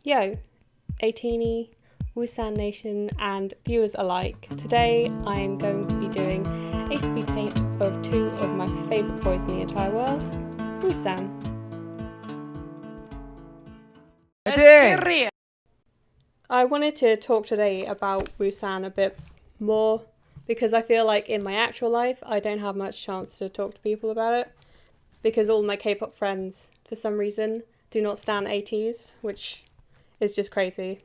Yo, 18 Woosan Nation and viewers alike. Today I am going to be doing a speed paint of two of my favourite boys in the entire world, Woosan. I wanted to talk today about Woosan a bit more because I feel like in my actual life I don't have much chance to talk to people about it because all my K-pop friends, for some reason, do not stan 80s, which is just crazy.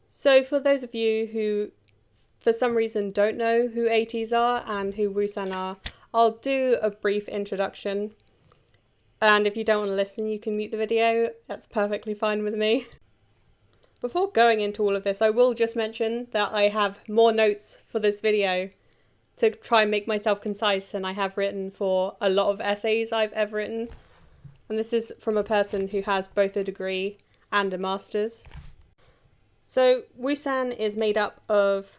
So for those of you who for some reason don't know who 80s are and who Woosan are, I'll do a brief introduction. And if you don't want to listen, you can mute the video. That's perfectly fine with me. Before going into all of this, I will just mention that I have more notes for this video to try and make myself concise than I have written for a lot of essays I've ever written. And this is from a person who has both a degree and a master's. So Woosan is made up of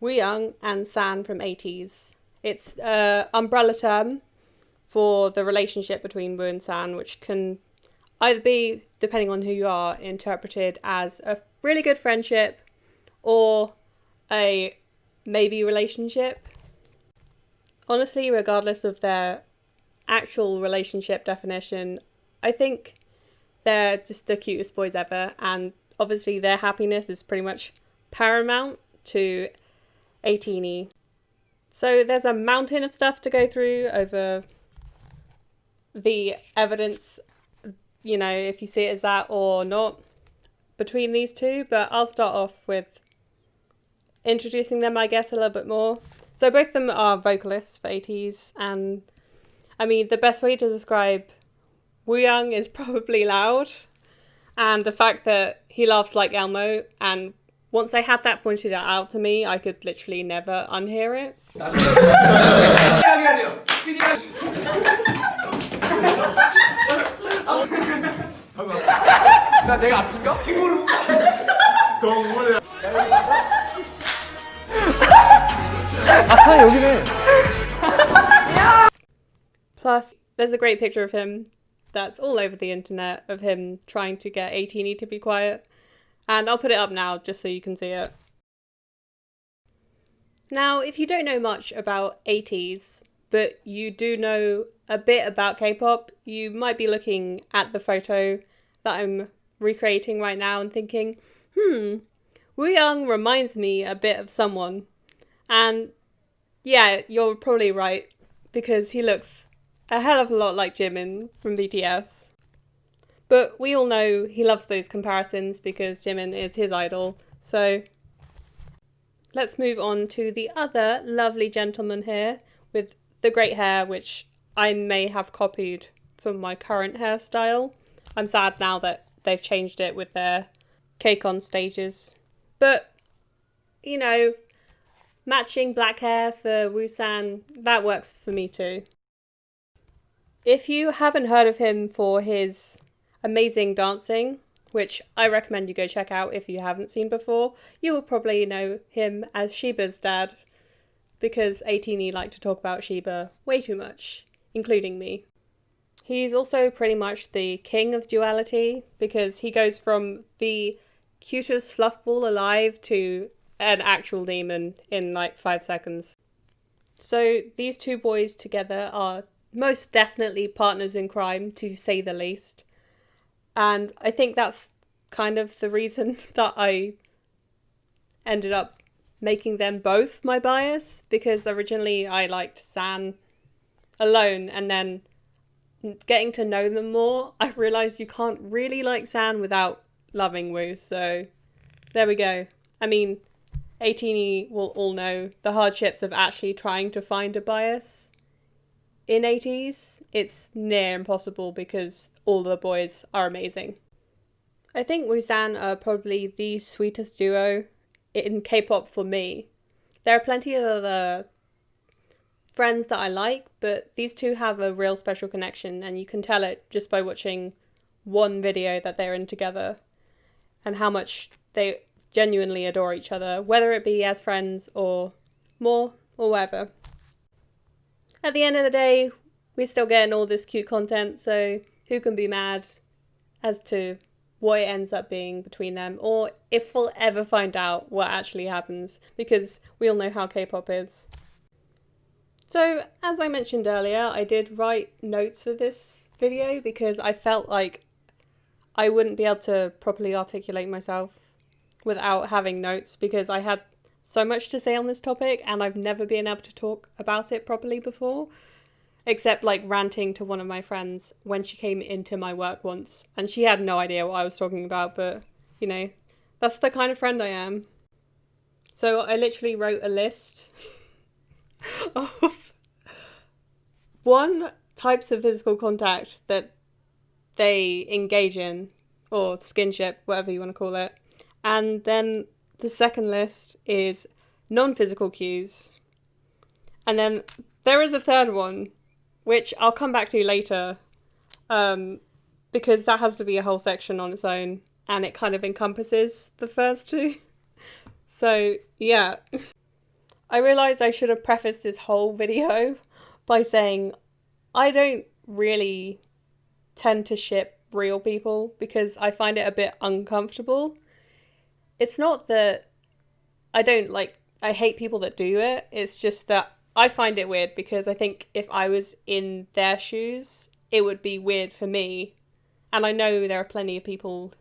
Wooyoung and San from 80s. It's an umbrella term for the relationship between Woo and San, which can either be, depending on who you are, interpreted as a really good friendship or a maybe relationship. Honestly, regardless of their actual relationship definition, I think they're just the cutest boys ever, and obviously their happiness is pretty much paramount to 18. So there's a mountain of stuff to go through over the evidence, you know, if you see it as that or not, between these two, but I'll start off with introducing them, I guess, a little bit more. So both of them are vocalists for 80s, and I mean, the best way to describe Wooyoung is probably loud, and the fact that he laughs like Elmo, and once I had that pointed out to me, I could literally never unhear it. Plus, there's a great picture of him that's all over the internet of him trying to get 18 to be quiet. And I'll put it up now just so you can see it. Now, if you don't know much about 80s, but you do know a bit about K-pop, you might be looking at the photo that I'm recreating right now and thinking, Wooyoung reminds me a bit of someone. And yeah, you're probably right, because he looks a hell of a lot like Jimin from BTS. But we all know he loves those comparisons because Jimin is his idol. So let's move on to the other lovely gentleman here with the great hair, which I may have copied from my current hairstyle. I'm sad now that they've changed it with their KCON stages. But, you know, matching black hair for Woosan, that works for me too. If you haven't heard of him for his amazing dancing, which I recommend you go check out if you haven't seen before, you will probably know him as Shiba's dad, because 18 like to talk about Shiba way too much, including me. He's also pretty much the king of duality, because he goes from the cutest fluff ball alive to an actual demon in like 5 seconds. So these two boys together are most definitely partners in crime, to say the least. And I think that's kind of the reason that I ended up making them both my bias, because originally I liked San alone, and then getting to know them more, I realised you can't really like San without loving Woo, so there we go. I mean, 18 will all know the hardships of actually trying to find a bias. In 80s, it's near impossible because all the boys are amazing. I think Woosan are probably the sweetest duo in K-pop for me. There are plenty of other friends that I like, but these two have a real special connection, and you can tell it just by watching one video that they're in together and how much they genuinely adore each other, whether it be as friends or more or whatever. At the end of the day, we're still getting all this cute content, so who can be mad as to what it ends up being between them, or if we'll ever find out what actually happens, because we all know how K-pop is. So, as I mentioned earlier, I did write notes for this video because I felt like I wouldn't be able to properly articulate myself without having notes, because I had so much to say on this topic and I've never been able to talk about it properly before, except like ranting to one of my friends when she came into my work once, and she had no idea what I was talking about, but you know, that's the kind of friend I am. So I literally wrote a list of types of physical contact that they engage in, or skinship, whatever you want to call it. And then the second list is non-physical cues. And then there is a third one, which I'll come back to later, because that has to be a whole section on its own, and it kind of encompasses the first two. So, yeah. I realised I should have prefaced this whole video by saying I don't really tend to ship real people because I find it a bit uncomfortable. It's not that I hate people that do it, it's just that I find it weird because I think if I was in their shoes, it would be weird for me. And I know there are plenty of people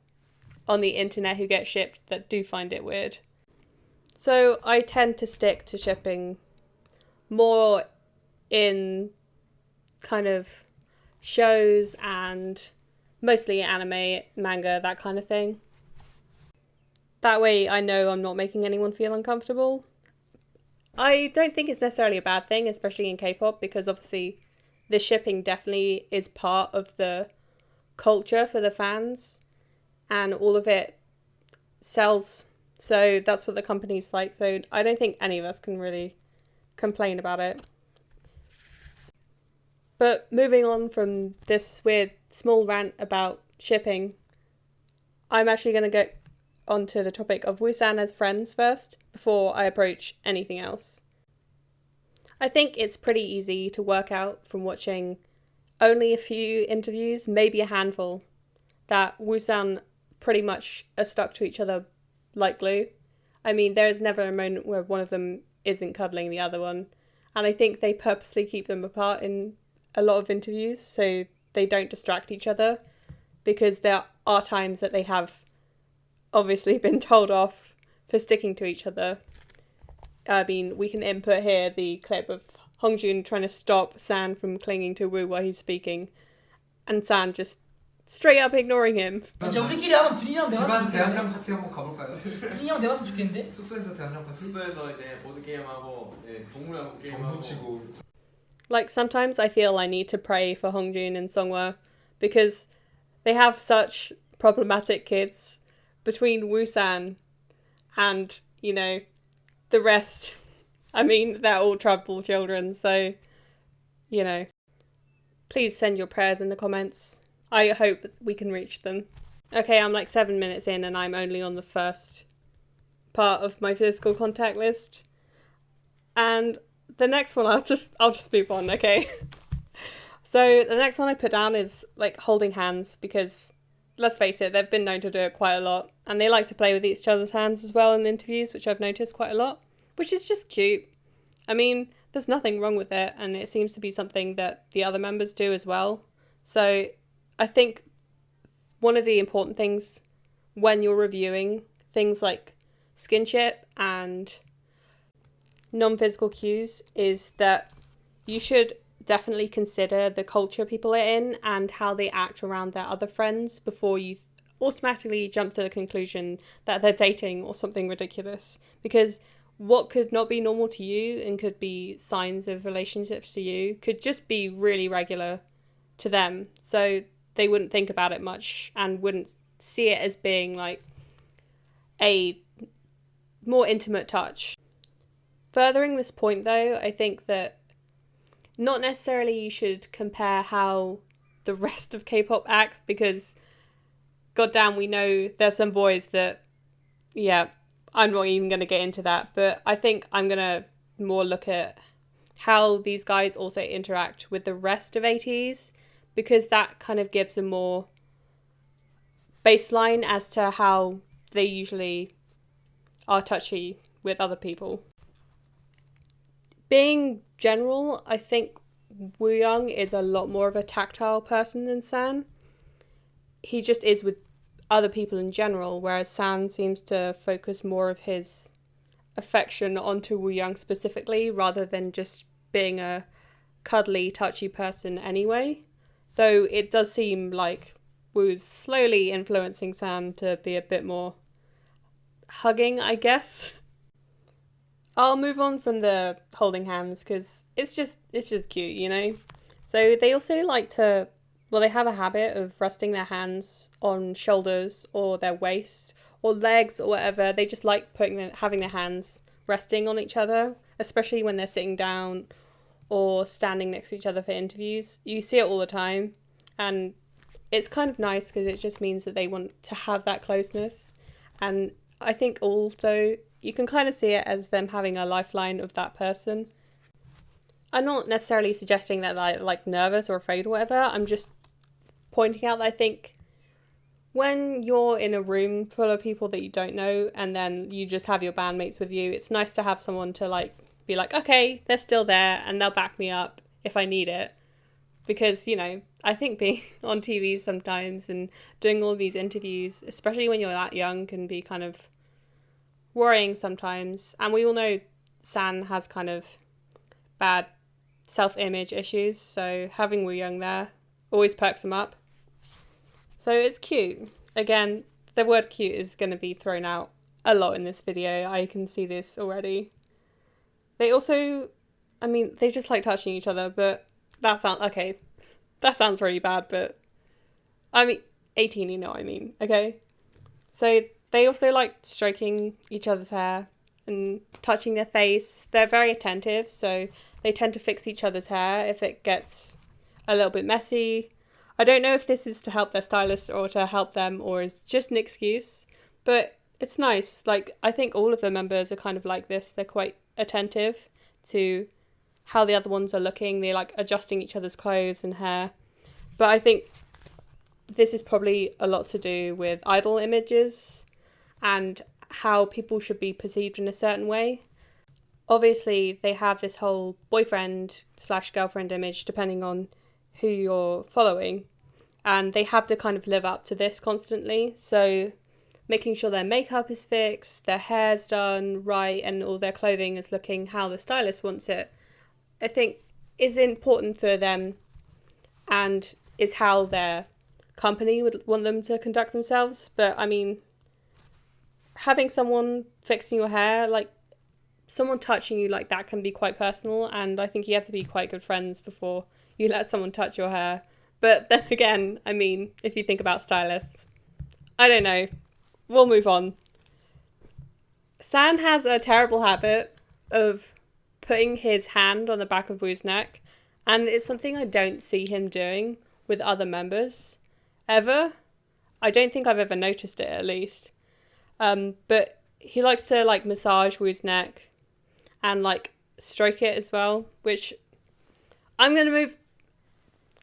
on the internet who get shipped that do find it weird. So I tend to stick to shipping more in kind of shows and mostly anime, manga, that kind of thing. That way I know I'm not making anyone feel uncomfortable. I don't think it's necessarily a bad thing, especially in K-pop, because obviously the shipping definitely is part of the culture for the fans, and all of it sells. So that's what the company's like. So I don't think any of us can really complain about it. But moving on from this weird small rant about shipping, I'm actually going to get onto the topic of Woosan as friends first, before I approach anything else. I think it's pretty easy to work out from watching only a few interviews, maybe a handful, that Woosan pretty much are stuck to each other like glue. I mean, there is never a moment where one of them isn't cuddling the other one, and I think they purposely keep them apart in a lot of interviews so they don't distract each other, because there are times that they have obviously been told off for sticking to each other. I mean, we can input here the clip of Hongjun trying to stop San from clinging to Woo while he's speaking, and San just straight up ignoring him. 진짜 우리끼리 한번 분위기랑 집안 대화했으면 대환장 파티 한번 가볼까요? 분위기랑 대화했으면 좋겠는데? 숙소에서 대환장 파티? 숙소에서 이제 보드 게임하고 동물하고 게임하고 점도 치고. Like, sometimes I feel I need to pray for Hongjun and Songhwa, because they have such problematic kids between Woosan and, you know, the rest. I mean, they're all troubled children, so, you know. Please send your prayers in the comments. I hope we can reach them. Okay, I'm like 7 minutes in and I'm only on the first part of my physical contact list. And the next one, I'll just move on, okay? So the next one I put down is like holding hands, because let's face it, they've been known to do it quite a lot, and they like to play with each other's hands as well in interviews, which I've noticed quite a lot, which is just cute. I mean, there's nothing wrong with it, and it seems to be something that the other members do as well. So I think one of the important things when you're reviewing things like skinship and non-physical cues is that you should definitely consider the culture people are in and how they act around their other friends before you automatically jump to the conclusion that they're dating or something ridiculous. Because what could not be normal to you and could be signs of relationships to you could just be really regular to them. So they wouldn't think about it much and wouldn't see it as being like a more intimate touch. Furthering this point though, I think that not necessarily you should compare how the rest of K-pop acts, because goddamn, we know there's some boys that, yeah, I'm not even going to get into that, but I think I'm going to more look at how these guys also interact with the rest of ATs, because that kind of gives a more baseline as to how they usually are touchy with other people. Being general, I think Wooyoung is a lot more of a tactile person than San. He just is with other people in general, whereas San seems to focus more of his affection onto Wooyoung specifically, rather than just being a cuddly, touchy person anyway. Though it does seem like Woo's slowly influencing San to be a bit more hugging, I guess. I'll move on from the holding hands because it's just cute, you know? So they also like to, well, they have a habit of resting their hands on shoulders or their waist or legs or whatever. They just like having their hands resting on each other, especially when they're sitting down or standing next to each other for interviews. You see it all the time, and it's kind of nice because it just means that they want to have that closeness. And I think also you can kind of see it as them having a lifeline of that person. I'm not necessarily suggesting that they're like nervous or afraid or whatever. I'm just pointing out that I think when you're in a room full of people that you don't know and then you just have your bandmates with you, it's nice to have someone to like be like, okay, they're still there and they'll back me up if I need it. Because, you know, I think being on TV sometimes and doing all these interviews, especially when you're that young, can be kind of worrying sometimes. And we all know San has kind of bad self-image issues, so having Wooyoung there always perks him up. So it's cute. Again, the word cute is going to be thrown out a lot in this video. I can see this already. They also, I mean, they just like touching each other, but that sounds really bad, but I mean, 18, you know what I mean, okay? So they also like stroking each other's hair and touching their face. They're very attentive, so they tend to fix each other's hair if it gets a little bit messy. I don't know if this is to help their stylist or to help them or is just an excuse, but it's nice. Like, I think all of the members are kind of like this. They're quite attentive to how the other ones are looking. They like adjusting each other's clothes and hair. But I think this is probably a lot to do with idol images and how people should be perceived in a certain way. Obviously, they have this whole boyfriend/girlfriend image depending on who you're following, and they have to kind of live up to this constantly. So making sure their makeup is fixed, their hair's done right, and all their clothing is looking how the stylist wants it, I think is important for them and is how their company would want them to conduct themselves. But I mean, having someone fixing your hair, like someone touching you like that, can be quite personal, and I think you have to be quite good friends before you let someone touch your hair. But then again, I mean, if you think about stylists, I don't know. We'll move on. San has a terrible habit of putting his hand on the back of Woo's neck, and it's something I don't see him doing with other members ever. I don't think I've ever noticed it, at least. But he likes to like massage Woo's neck and like stroke it as well, which I'm going to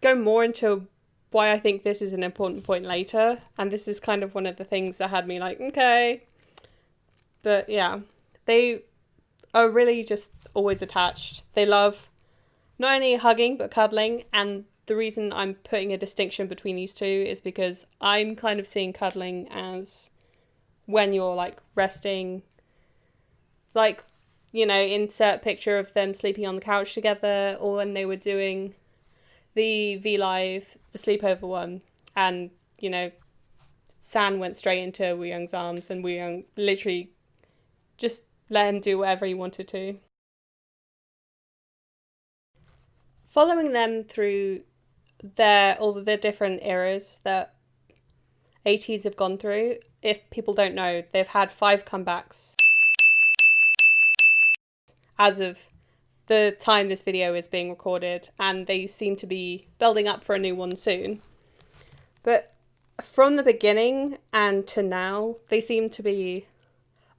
go more into why I think this is an important point later, and this is kind of one of the things that had me like, okay. But yeah, they are really just always attached. They love not only hugging but cuddling, and the reason I'm putting a distinction between these two is because I'm kind of seeing cuddling as when you're like resting, like, you know, insert picture of them sleeping on the couch together, or when they were doing the V-Live, the sleepover one, and, you know, San went straight into Wooyoung's arms and Wooyoung literally just let him do whatever he wanted to. Following them through all of their different eras that ATEEZ have gone through, if people don't know, they've had 5 comebacks as of the time this video is being recorded, and they seem to be building up for a new one soon. But from the beginning and to now, they seem to be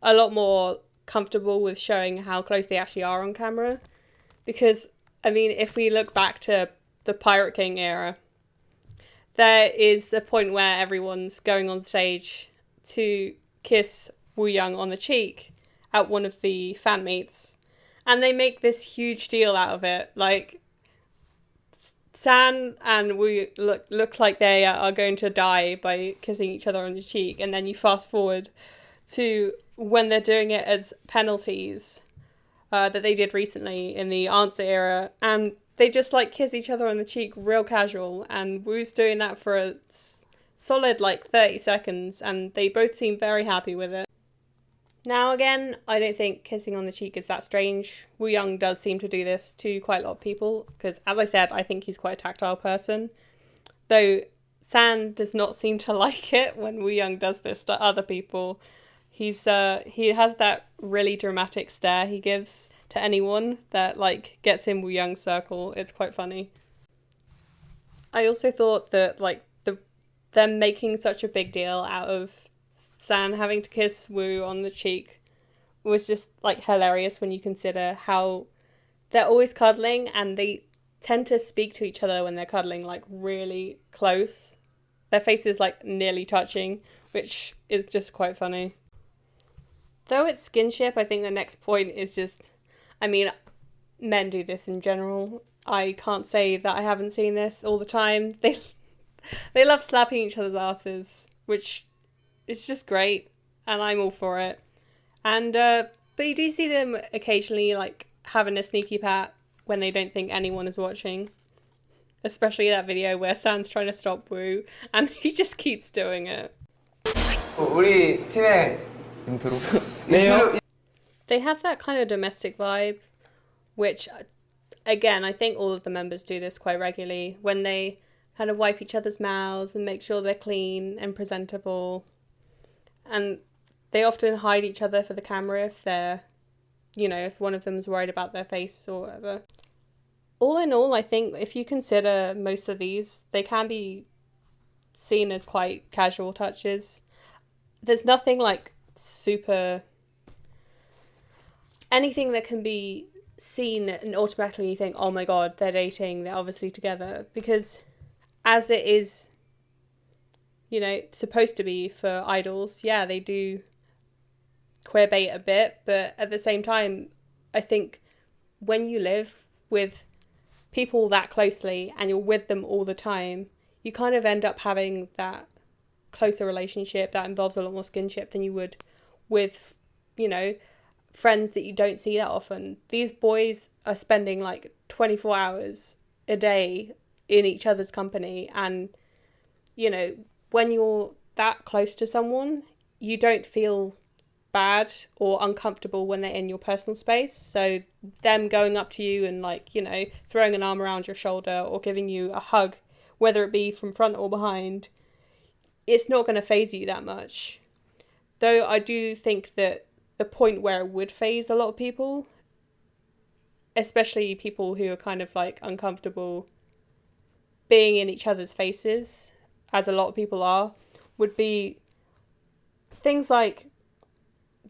a lot more comfortable with showing how close they actually are on camera. Because, I mean, if we look back to the Pirate King era, there is a point where everyone's going on stage to kiss Wooyoung on the cheek at one of the fan meets, and they make this huge deal out of it. Like, San and Woo look like they are going to die by kissing each other on the cheek, and then you fast forward to when they're doing it as penalties that they did recently in the answer era, and they just like kiss each other on the cheek real casual, and Woo's doing that for a solid like 30 seconds, and they both seem very happy with it. Now again, I don't think kissing on the cheek is that strange. Wooyoung does seem to do this to quite a lot of people, because as I said, I think he's quite a tactile person. Though San does not seem to like it when Wooyoung does this to other people. He has that really dramatic stare he gives to anyone that like gets in Wooyoung's circle. It's quite funny. I also thought that like them making such a big deal out of San having to kiss Woo on the cheek was just like hilarious when you consider how they're always cuddling, and they tend to speak to each other when they're cuddling like really close. Their faces like nearly touching, which is just quite funny. Though it's skinship, I think the next point is just, I mean, men do this in general. I can't say that I haven't seen this all the time. They love slapping each other's asses, which is just great, and I'm all for it. And but you do see them occasionally like having a sneaky pat when they don't think anyone is watching. Especially that video where San's trying to stop Woo, and he just keeps doing it. 우리 팀의 인트로. They have that kind of domestic vibe, which, again, I think all of the members do this quite regularly, when they kind of wipe each other's mouths and make sure they're clean and presentable. And they often hide each other for the camera if they're, you know, if one of them's worried about their face or whatever. All in all, I think if you consider most of these, they can be seen as quite casual touches. There's nothing like super... anything that can be seen and automatically you think, oh my god, they're dating, they're obviously together. Because as it is, you know, supposed to be for idols, yeah, they do queerbait a bit, but at the same time, I think when you live with people that closely and you're with them all the time, you kind of end up having that closer relationship that involves a lot more skinship than you would with, you know, friends that you don't see that often. These boys are spending like 24 hours a day in each other's company, and, you know, when you're that close to someone, you don't feel bad or uncomfortable when they're in your personal space. So them going up to you and, like, you know, throwing an arm around your shoulder or giving you a hug, whether it be from front or behind, it's not going to faze you that much. Though I do think that the point where it would faze a lot of people, especially people who are kind of like uncomfortable being in each other's faces, as a lot of people are, would be things like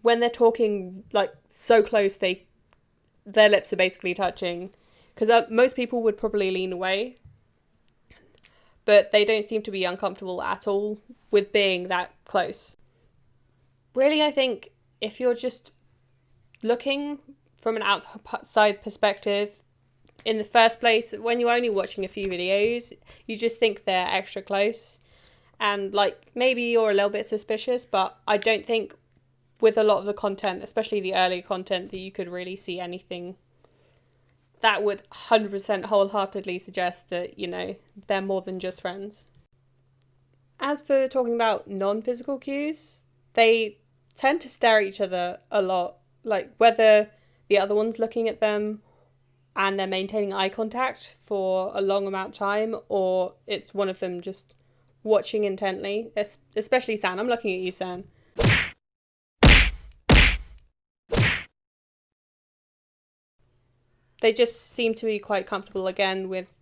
when they're talking like so close their lips are basically touching, because most people would probably lean away, but they don't seem to be uncomfortable at all with being that close. Really, I think if you're just looking from an outside perspective, in the first place, when you're only watching a few videos, you just think they're extra close. And, like, maybe you're a little bit suspicious, but I don't think with a lot of the content, especially the early content, that you could really see anything that would 100% wholeheartedly suggest that, you know, they're more than just friends. As for talking about non-physical cues, they tend to stare at each other a lot, like whether the other one's looking at them and they're maintaining eye contact for a long amount of time, or it's one of them just watching intently, especially San. I'm looking at you, San. They just seem to be quite comfortable again with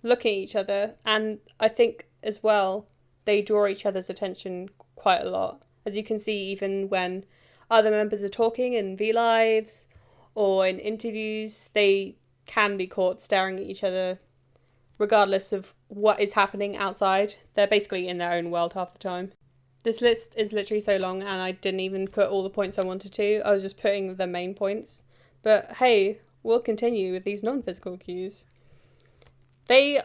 looking at each other, and I think as well they draw each other's attention quite a lot. As you can see, even when other members are talking in V-Lives or in interviews, they can be caught staring at each other regardless of what is happening outside. They're basically in their own world half the time. This list is literally so long, and I didn't even put all the points I wanted to. I was just putting the main points. But hey, we'll continue with these non-physical cues. They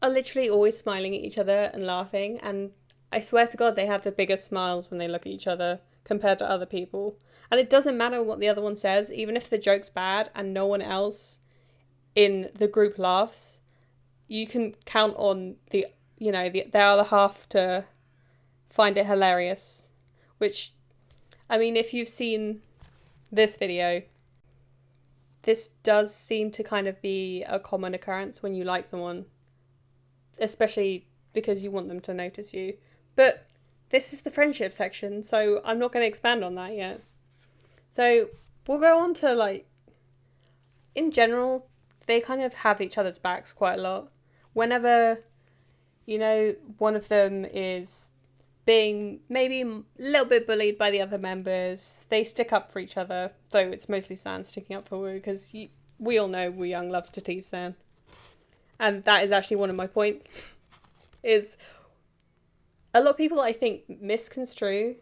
are literally always smiling at each other and laughing, and I swear to God they have the biggest smiles when they look at each other compared to other people. And it doesn't matter what the other one says, even if the joke's bad and no one else in the group laughs, you can count on the other half to find it hilarious. Which, I mean, if you've seen this video, this does seem to kind of be a common occurrence when you like someone, especially because you want them to notice you. But this is the friendship section, so I'm not going to expand on that yet. So we'll go on to, like, in general, they kind of have each other's backs quite a lot. Whenever, one of them is being maybe a little bit bullied by the other members, they stick up for each other, though it's mostly San sticking up for Woo, because we all know Woo Young loves to tease San. And that is actually one of my points, is a lot of people, I think, misconstrue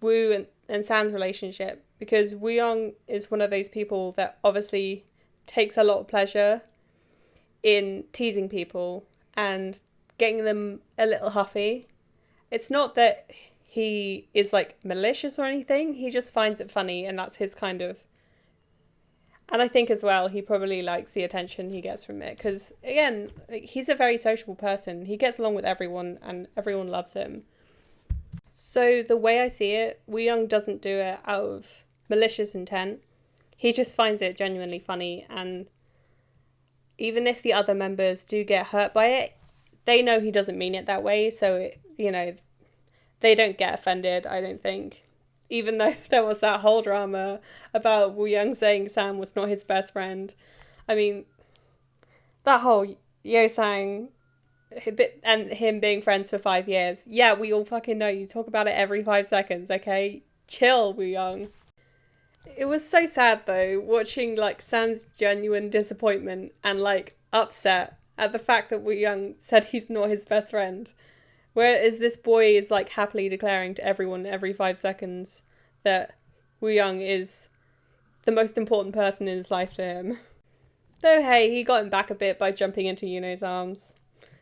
Woo and San's relationship, because Woo Young is one of those people that obviously takes a lot of pleasure in teasing people and getting them a little huffy. It's not that he is, like, malicious or anything, he just finds it funny, and that's his kind of... And I think as well, he probably likes the attention he gets from it, because, again, he's a very sociable person. He gets along with everyone, and everyone loves him. So the way I see it, Woo Young doesn't do it out of malicious intent. He just finds it genuinely funny, and even if the other members do get hurt by it, they know he doesn't mean it that way, so, they don't get offended, I don't think. Even though there was that whole drama about Woo Young saying Sam was not his best friend. I mean, that whole Yo-sang and him being friends for 5 years. Yeah, we all fucking know. You talk about it every 5 seconds, okay? Chill, Woo Young. It was so sad, though, watching, like, San's genuine disappointment and, like, upset at the fact that Woo Young said he's not his best friend. Whereas this boy is, like, happily declaring to everyone every 5 seconds that Woo Young is the most important person in his life to him. Though, hey, he got him back a bit by jumping into Yuno's arms.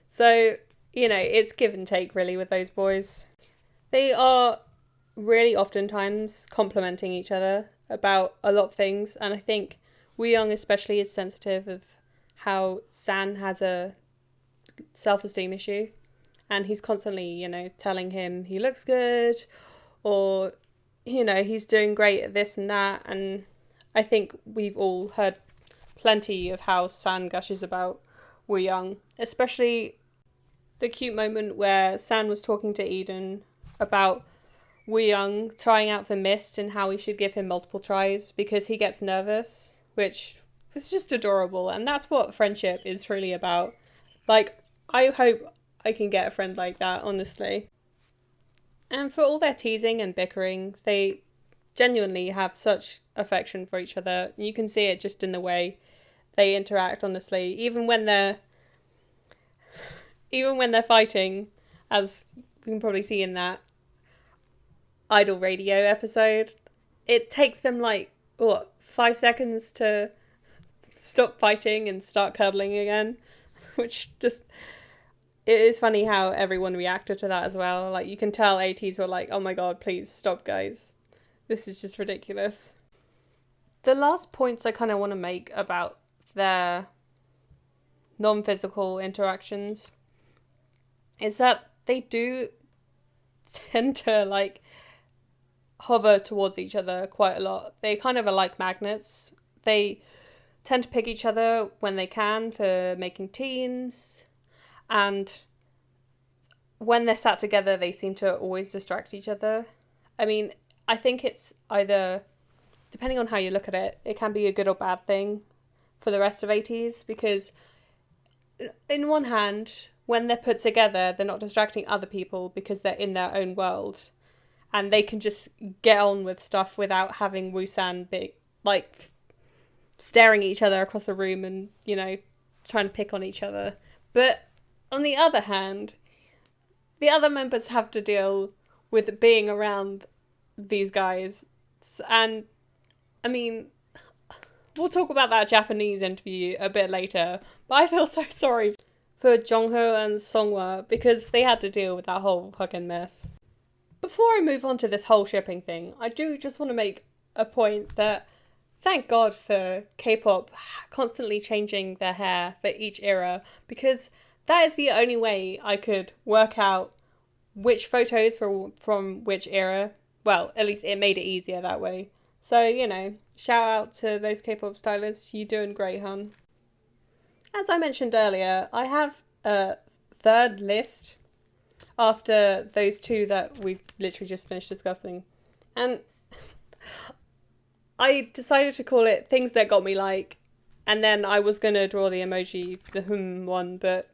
So, it's give and take, really, with those boys. They are really oftentimes complimenting each other about a lot of things, and I think Woo Young especially is sensitive of how San has a self-esteem issue. And he's constantly, telling him he looks good, or, he's doing great at this and that. And I think we've all heard plenty of how San gushes about Woo Young, especially the cute moment where San was talking to Eden about Woo Young trying out for Mist and how he should give him multiple tries because he gets nervous, which was just adorable. And that's what friendship is truly about. Like, I hope I can get a friend like that, honestly. And for all their teasing and bickering, they genuinely have such affection for each other. You can see it just in the way they interact, honestly. Even when they're fighting, as we can probably see in that Idol Radio episode, it takes them 5 seconds to stop fighting and start cuddling again, which just... It is funny how everyone reacted to that as well. Like, you can tell ATs were like, oh my god, please stop, guys. This is just ridiculous. The last points I kind of want to make about their non-physical interactions is that they do tend to, hover towards each other quite a lot. They kind of are like magnets. They tend to pick each other when they can for making teams. And when they're sat together, they seem to always distract each other. I mean, I think it's either, depending on how you look at it, it can be a good or bad thing for the rest of ATs, because in one hand, when they're put together, they're not distracting other people because they're in their own world. And they can just get on with stuff without having Woosan be, staring at each other across the room and, trying to pick on each other. But on the other hand, the other members have to deal with being around these guys. And, I mean, we'll talk about that Japanese interview a bit later, but I feel so sorry for Jongho and Songhwa because they had to deal with that whole fucking mess. Before I move on to this whole shipping thing, I do just want to make a point that thank God for K-pop constantly changing their hair for each era, because that is the only way I could work out which photos from which era. Well, at least it made it easier that way. So, you know, shout out to those K-pop stylists. You're doing great, hun. As I mentioned earlier, I have a third list after those two that we literally just finished discussing. And I decided to call it Things That Got Me Like. And then I was going to draw the emoji, the one, but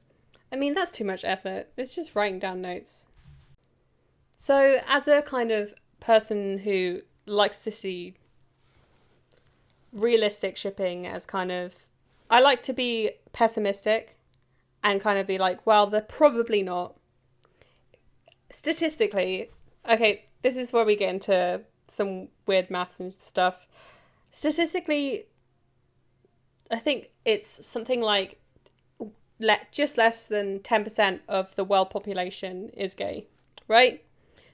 I mean, that's too much effort. It's just writing down notes. So, as a kind of person who likes to see realistic shipping as kind of... I like to be pessimistic and kind of be like, well, they're probably not. Statistically, okay, this is where we get into some weird maths and stuff. Statistically, I think it's something like just less than 10% of the world population is gay, right?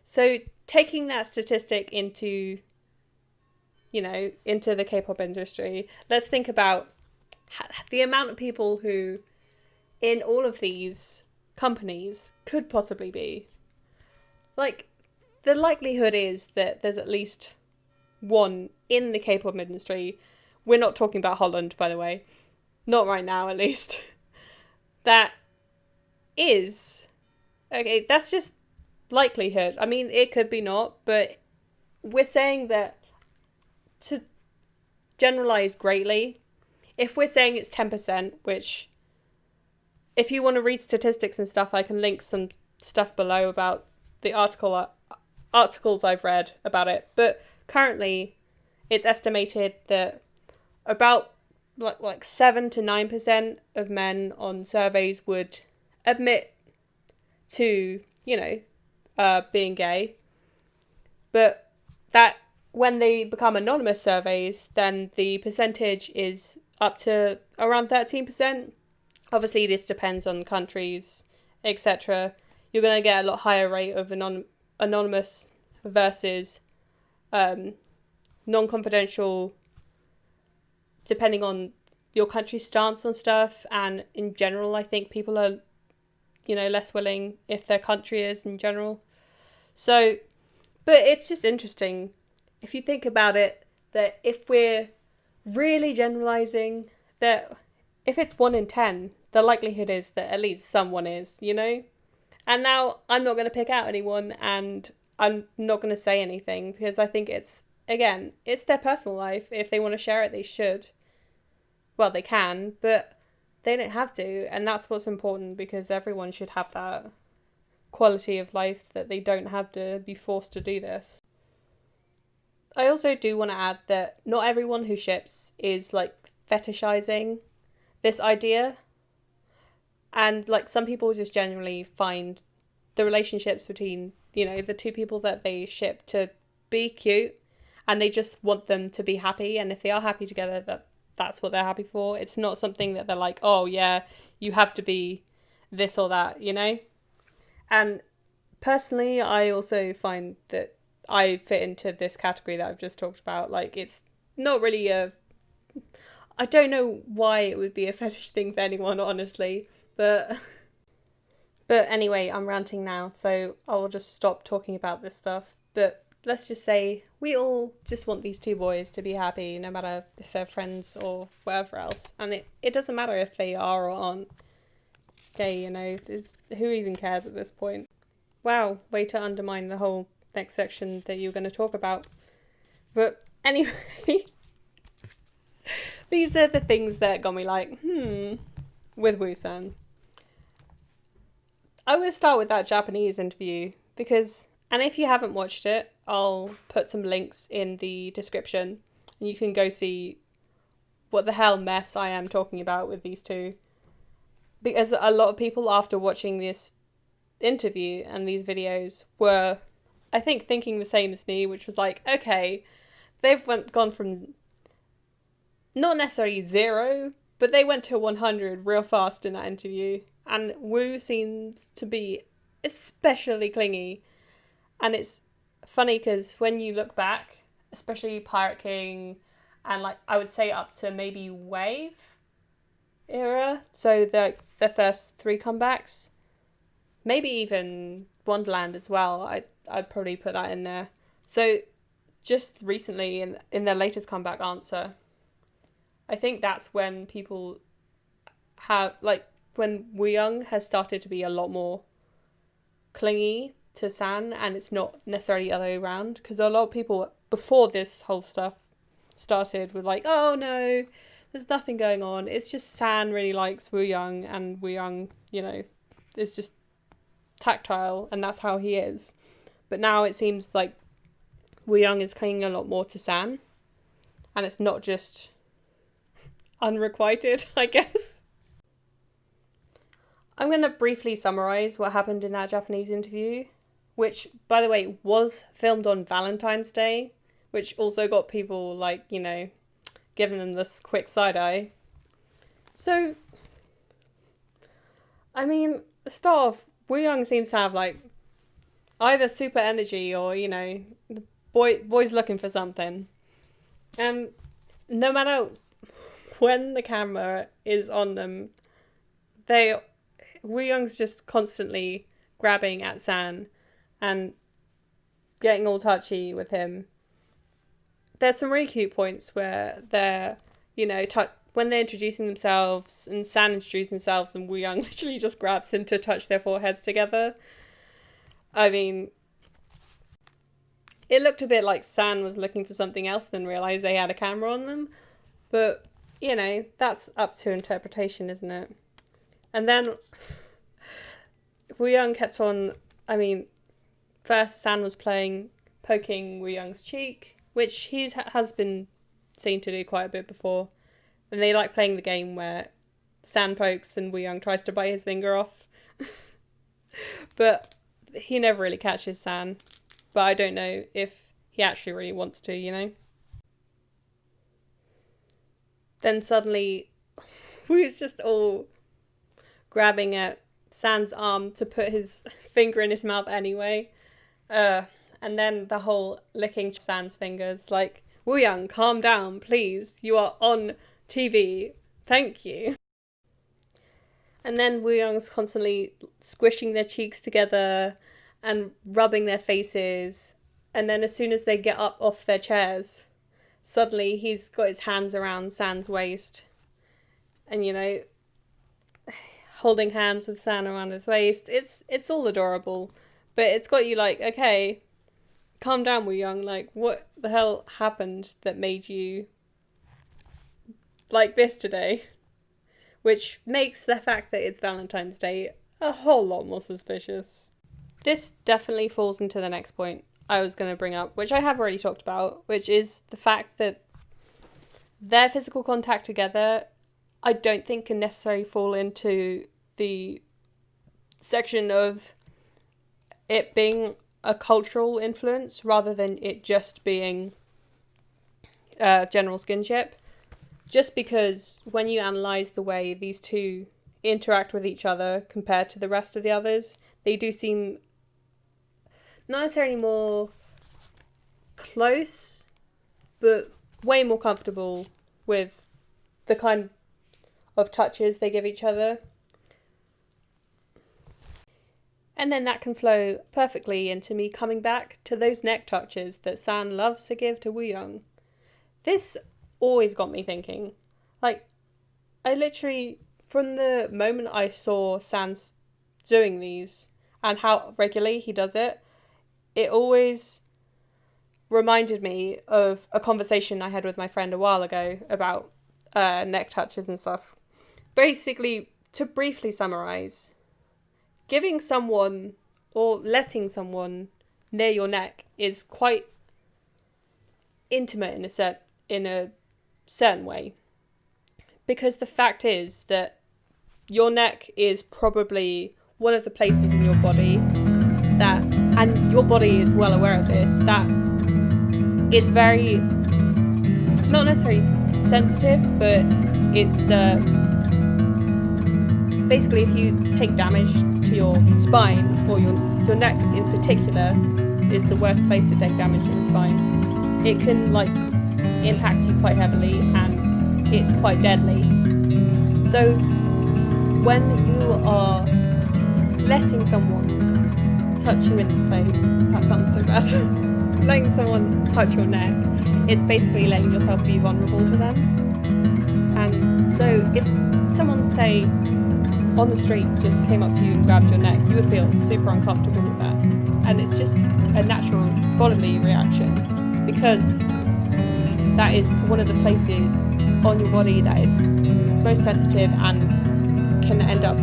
So taking that statistic into, you know, into the K-pop industry, let's think about the amount of people who in all of these companies could possibly be. Like, the likelihood is that there's at least one in the K-pop industry. We're not talking about Holland, by the way. Not right now, at least. That is... Okay, that's just likelihood. I mean, it could be not, but we're saying that to generalize greatly, if we're saying it's 10%, which if you want to read statistics and stuff, I can link some stuff below about the articles I've read about it. But currently, it's estimated that about like 7 to 9% of men on surveys would admit to, you know, being gay. But that when they become anonymous surveys, then the percentage is up to around 13%. Obviously, this depends on countries, etc. You're going to get a lot higher rate of anonymous versus non-confidential, depending on your country's stance on stuff. And in general, I think people are, you know, less willing if their country is in general. So, but it's just interesting if you think about it, that if we're really generalizing, that if it's 1 in 10, the likelihood is that at least someone is, you know? And now I'm not going to pick out anyone, and I'm not going to say anything, because I think it's, again, it's their personal life. If they want to share it, they should. Well, they can, but they don't have to, and that's what's important, because everyone should have that quality of life that they don't have to be forced to do this. I also do want to add that not everyone who ships is, like, fetishizing this idea. And, like, some people just generally find the relationships between, you know, the two people that they ship to be cute, and they just want them to be happy. And if they are happy together, that's what they're happy for. It's not something that they're like, oh, yeah, you have to be this or that, you know? And personally, I also find that I fit into this category that I've just talked about. Like, it's not really I don't know why it would be a fetish thing for anyone, honestly. But anyway, I'm ranting now, so I'll just stop talking about this stuff. But let's just say we all just want these two boys to be happy, no matter if they're friends or whatever else. And it doesn't matter if they are or aren't gay, you know. Who even cares at this point? Wow, way to undermine the whole next section that you're going to talk about. But anyway, these are the things that got me like, with Woosan. I will start with that Japanese interview because, and if you haven't watched it, I'll put some links in the description and you can go see what the hell mess I am talking about with these two. because a lot of people after watching this interview and these videos were, I think, thinking the same as me, which was like, okay, they've gone from not necessarily 0, but they went to 100 real fast in that interview. And Woo seems to be especially clingy. And it's funny because when you look back, especially Pirate King and like I would say up to maybe Wave era, so the first 3 comebacks, maybe even Wonderland as well, I'd probably put that in there. So just recently in their latest comeback answer, I think that's when people have, like, when Wooyoung has started to be a lot more clingy to San, and it's not necessarily the other way around, because a lot of people before this whole stuff started were like, oh no, there's nothing going on, it's just San really likes Wooyoung, and Wooyoung, you know, is just tactile, and that's how he is. But now it seems like Wooyoung is clinging a lot more to San, and it's not just unrequited, I guess. I'm going to briefly summarise what happened in that Japanese interview, which, by the way, was filmed on Valentine's Day, which also got people, like, you know, giving them this quick side-eye. So, I mean, the start off, Wooyoung seems to have, like, either super energy or, you know, the boy's looking for something. And no matter when the camera is on them, Wooyoung's just constantly grabbing at San and getting all touchy with him. There's some really cute points where they're, you know, when they're introducing themselves and San introduces themselves and Wooyoung literally just grabs him to touch their foreheads together. I mean, it looked a bit like San was looking for something else, then realised they had a camera on them. But, you know, that's up to interpretation, isn't it? And then Wooyoung kept on, I mean, first San was poking Wooyoung's cheek, which he has been seen to do quite a bit before. And they like playing the game where San pokes and Wooyoung tries to bite his finger off. But he never really catches San. But I don't know if he actually really wants to, you know? Then suddenly, Woo's just all grabbing at San's arm to put his finger in his mouth anyway. And then the whole licking San's fingers, like, Wooyoung, calm down, please. You are on TV. Thank you. And then Wooyoung's constantly squishing their cheeks together and rubbing their faces. And then as soon as they get up off their chairs, suddenly he's got his hands around San's waist. And, you know, holding hands with San around his waist. It's all adorable. But it's got you like, okay, calm down, Wooyoung. Like, what the hell happened that made you like this today? Which makes the fact that it's Valentine's Day a whole lot more suspicious. This definitely falls into the next point I was going to bring up, which I have already talked about, which is the fact that their physical contact together, I don't think can necessarily fall into the section of it being a cultural influence rather than it just being general skinship. Just because when you analyse the way these two interact with each other compared to the rest of the others, they do seem not necessarily more close, but way more comfortable with the kind of touches they give each other. And then that can flow perfectly into me coming back to those neck touches that San loves to give to Wooyoung. This always got me thinking. Like, I literally, from the moment I saw San doing these and how regularly he does it, it always reminded me of a conversation I had with my friend a while ago about neck touches and stuff. Basically, to briefly summarise, giving someone or letting someone near your neck is quite intimate in a certain way. Because the fact is that your neck is probably one of the places in your body that, and your body is well aware of this, that it's very, not necessarily sensitive, but it's basically if you take damage to your spine, or your neck in particular is the worst place to take damage to the spine, it can like impact you quite heavily and it's quite deadly. So when you are letting someone touch you in this place, that sounds so bad, letting someone touch your neck, it's basically letting yourself be vulnerable to them. And so if someone, say, on the street just came up to you and grabbed your neck, you would feel super uncomfortable with that. And it's just a natural bodily reaction, because that is one of the places on your body that is most sensitive and can end up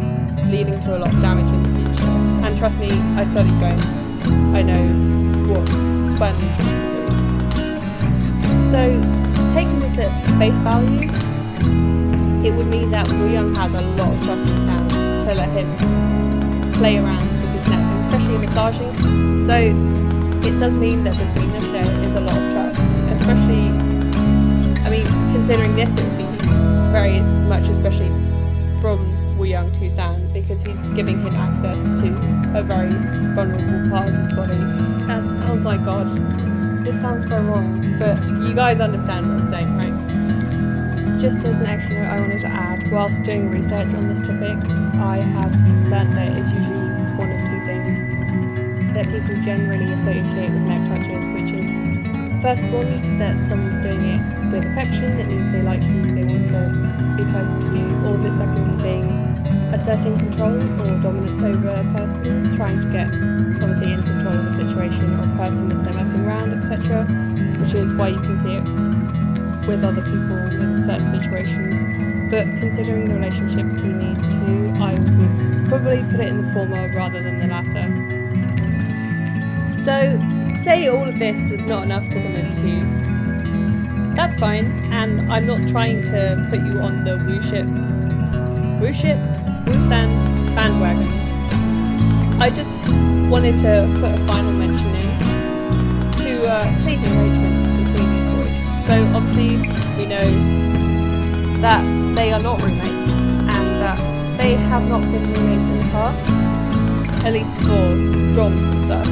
leading to a lot of damage in the future. And trust me, I studied bones. I know what spinal injuries can do. So taking this at face value, it would mean that Wooyoung has a lot of trust in Sam to let him play around with his neck, and especially massaging. So it does mean that between them there is a lot of trust, especially, I mean, considering this, it would be very much especially from Wooyoung to Sam, because he's giving him access to a very vulnerable part of his body. That's, oh my god, this sounds so wrong, but you guys understand what I'm saying, right? Just as an extra note I wanted to add, whilst doing research on this topic, I have learnt that it's usually one of two things that people generally associate with neck touches, which is, first one, that someone's doing it with affection, that means they like you, they want to be close to you, or the second one being asserting control or dominance over a person, trying to get, obviously, in control of a situation or a person if they're messing around, etc., which is why you can see it with other people in certain situations. But considering the relationship between these two, I would probably put it in the former rather than the latter. So, say all of this was not enough for women to, that's fine, and I'm not trying to put you on the Woosan bandwagon. I just wanted to put a final mention in to sleeping arrangements between these boys. So obviously we know that they are not roommates and that they have not been roommates in the past, at least for dorms and stuff.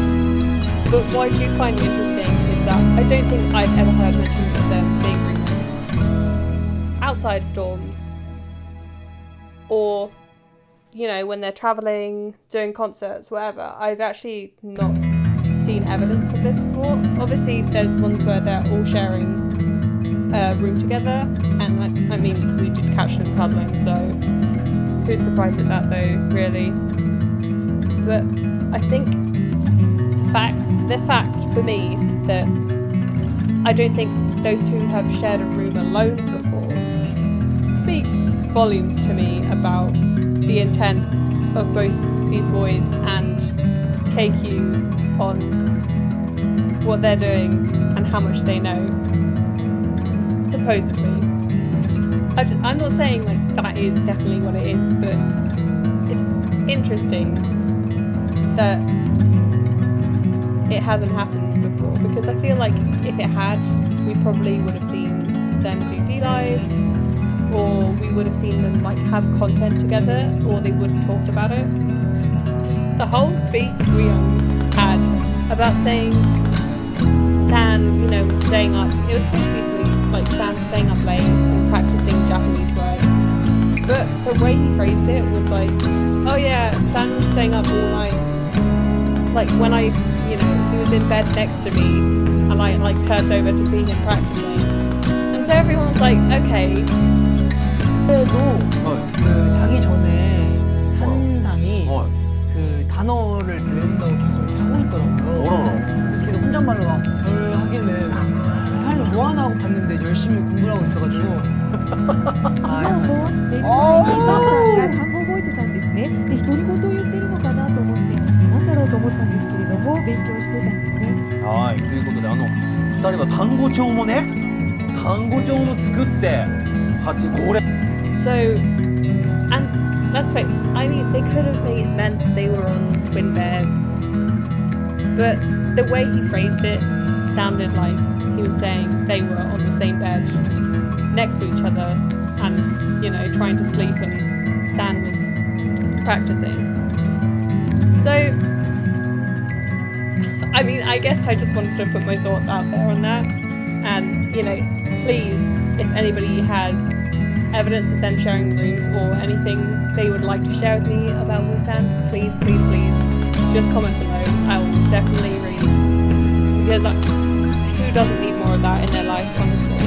But what I do find interesting is that I don't think I've ever heard mention of them being roommates outside of dorms, or, you know, when they're travelling, doing concerts, whatever. I've actually not seen evidence of this before. Obviously there's ones where they're all sharing a room together, and I mean, we did catch them cuddling, so who's surprised at that though, really? But I think the fact for me that I don't think those two have shared a room alone before speaks volumes to me about the intent of both these boys and KQ on what they're doing and how much they know, supposedly. I'm not saying like that is definitely what it is, but it's interesting that it hasn't happened before, because I feel like if it had, we probably would have seen them do V-Lives, or we would have seen them like have content together, or they would have talked about it. The whole speech Wooyoung had about saying San, you know, was staying up, it was supposed to be sweet, like San staying up late and practicing Japanese words, but the way he phrased it was like, oh yeah, San was staying up all night, like when I, you know, he was in bed next to me and I like turned over to see him practicing, and so everyone was like, okay. 그때도 그 자기 전에 산상이 그 단어를 배운다고 계속 하고 있더라고요. 그래서 계속 혼잣말로 막 하길래 산이 뭐 하나 하고 봤는데 열심히 공부를 하고 있어가지고 さんが単語を覚えてたんですね。で、独り言を言ってるのかなと思って、なんだろうと思ったんですけれども、勉強してたんですね。はい、ということで2人は単語帳もね、単語帳も作ってこれ So, and let's face. I mean, they could have meant they were on twin beds, but the way he phrased it sounded like he was saying they were on the same bed, next to each other, and, you know, trying to sleep, and Stan was practicing. So, I mean, I guess I just wanted to put my thoughts out there on that. And, you know, please, if anybody has evidence of them sharing rooms or anything they would like to share with me about Woosan, please, please, please, just comment below. I will definitely read. Because who doesn't need more of that in their life, honestly?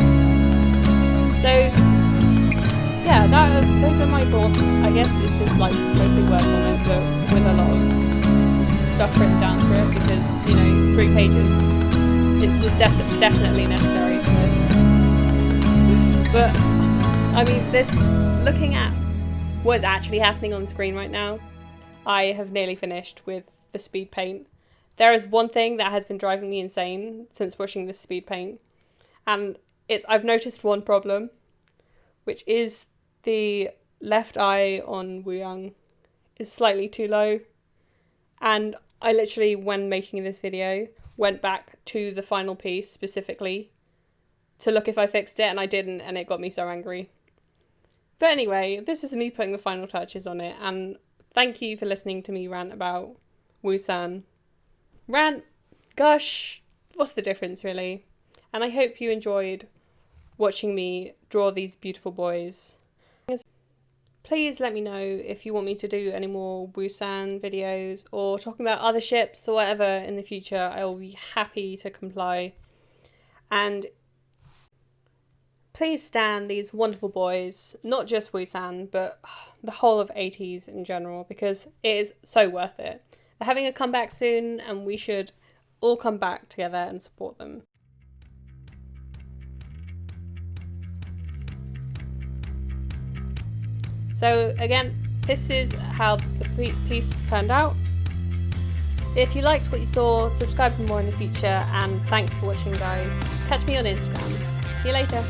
So, yeah, those are my thoughts. I guess it's just like mostly words on it, but with a lot of stuff written down for it, because, you know, 3 pages. It was definitely necessary for this. But, I mean, looking at what's actually happening on screen right now, I have nearly finished with the speed paint. There is one thing that has been driving me insane since watching this speed paint, and I've noticed one problem, which is the left eye on Wooyoung is slightly too low, and I literally, when making this video, went back to the final piece specifically to look if I fixed it, and I didn't, and it got me so angry. But anyway, this is me putting the final touches on it, and thank you for listening to me rant about Woosan. Rant, gush, what's the difference really? And I hope you enjoyed watching me draw these beautiful boys. Please let me know if you want me to do any more Woosan videos or talking about other ships or whatever in the future. I will be happy to comply. And please stan these wonderful boys, not just Woosan, but the whole of 80s in general, because it is so worth it. They're having a comeback soon, and we should all come back together and support them. So again, this is how the piece turned out. If you liked what you saw, subscribe for more in the future, and thanks for watching, guys. Catch me on Instagram. See you later.